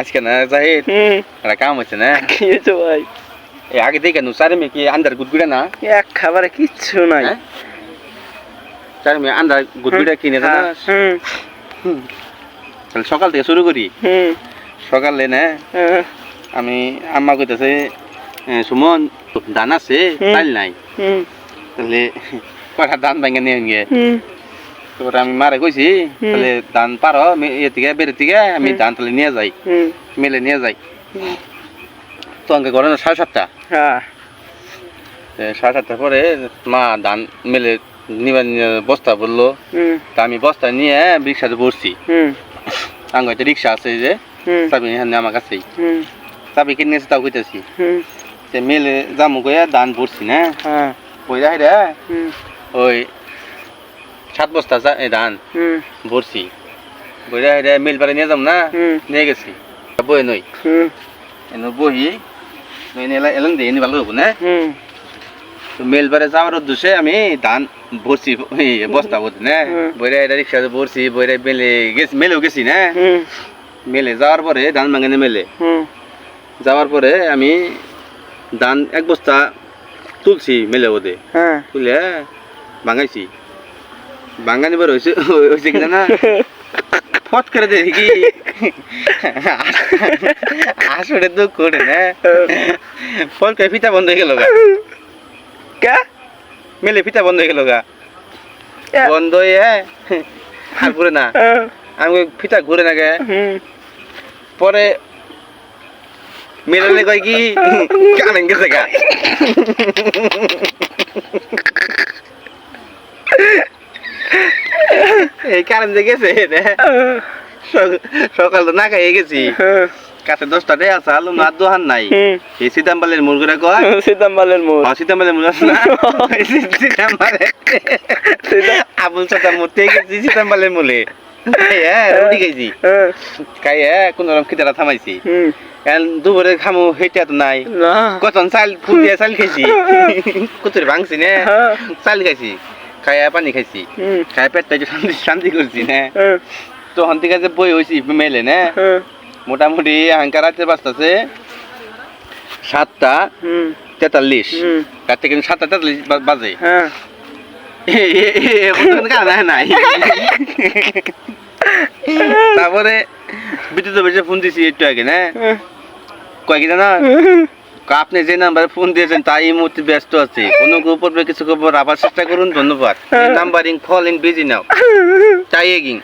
আজকে না জাহিদ একটা কাম হচ্ছে না কি হয়েছে ভাই? এই আগে দেখে নু চারি মেয়ে কি আন্দার গুদগুড়ে না এক খাবারে কিচ্ছু নাই। চারি মেয়ে আন্দার গুদগুড়ে কিনে না তাহলে সকাল থেকে শুরু করি। সকালে না আমি আম্মা কইতেছে সুমন ধান আছে চাল নাই, তাহলে কটা ধান ভাঙে নিয়ে গিয়ে তারপরে আমি মারে কইছি তাহলে ধান পারো ইয়ে থেকে বেড়ে থেকে আমি ধান তাহলে নিয়ে যাই, মেলে নিয়ে যাই। তো আমাকে ঘরে 7:30, 7:30 পরে মা ধান মেলে নিবার বস্তা বললো, তা আমি বস্তা নিয়ে রিক্সাতে বসছি। আঙ্গ হয়তো রিক্সা আছে যে চাবি এখানে আমার কাছেই, চাবি কিনে তাও কইতেছি মেলে জামু গিয়ে ধান ভরছি না ওই যাই রে ওই 7 বস্তা ধান ভরছি বইরা রে মিল পারে নিয়ে যাম না, নিয়ে গেছি বই নই এনে বহি এলেন দিয়ে নি ভালো হবো না। তো মেল বারে যাওয়ার উদ্দেশ্যে আমি ধান ভরছি বস্তা ভরছি না, বইরা রিক্সা ভরছি বইরা মেলেও গেছি না। মেলে যাওয়ার পরে ধান ভাঙানে মেলে যাওয়ার পরে আমি ধান 1 বস্তা তুলছি মেলে ওদে তুলে ভাঙাইছি। ভাঙানি বার হয়েছে কিনা না ফট করে দেখি আসলে তো করে না ফল কে ফিতা বন্ধ হয়ে গেল গা, মেলে ফিতা বন্ধ হয়ে গেল গা, বন্ধ হয়ে আর ঘুরে না। আমি ফিতা ঘুরে না গে পরে মেলে কয় কি কানে গেছে গা। এই কারণ যে গেছে সকাল তো না খাইয়ে গেছি, কাছে 10টা টাকা আছে আলু না দোহান নাই। এই সীতাম্বালের মুরগুরা কয় সীতাম্বালের মুর, সীতাম্বালের মুর আছে না আবুল সাদা মরতে গেছি সীতাম্বালের মূলে রুটি খাইছি খাইয়ে কোন রকম খিদাটা থামাইছি। দুপুরে খামু হেঁটে তো নাই কতন চাল ফুল দিয়ে চাল খাইছি কুতুরে ভাঙছি না চাল খাইছি খাইয়া পানি খাইছি খাই পেটটা শান্তি করছি না। তখন থেকে যে বই হয়েছি মেলে না মোটামুটি হাঙ্কা রাতে বাজতেছে 7:43 রাতে কিন্তু 7:43 বাজে নাই। তারপরে বিদ্যুৎ অফিসে ফোন দিছি একটু আগে না কয় কি জানা আপনি যে নাম্বারে ফোন দিয়েছেন তাই এই মুহূর্তে ব্যস্ত আছে, কোনো উপর কিছু খবর আবার চেষ্টা করুন, ধন্যবাদ, নাম্বারিং কলিং বিজি নাও তাই এগিং।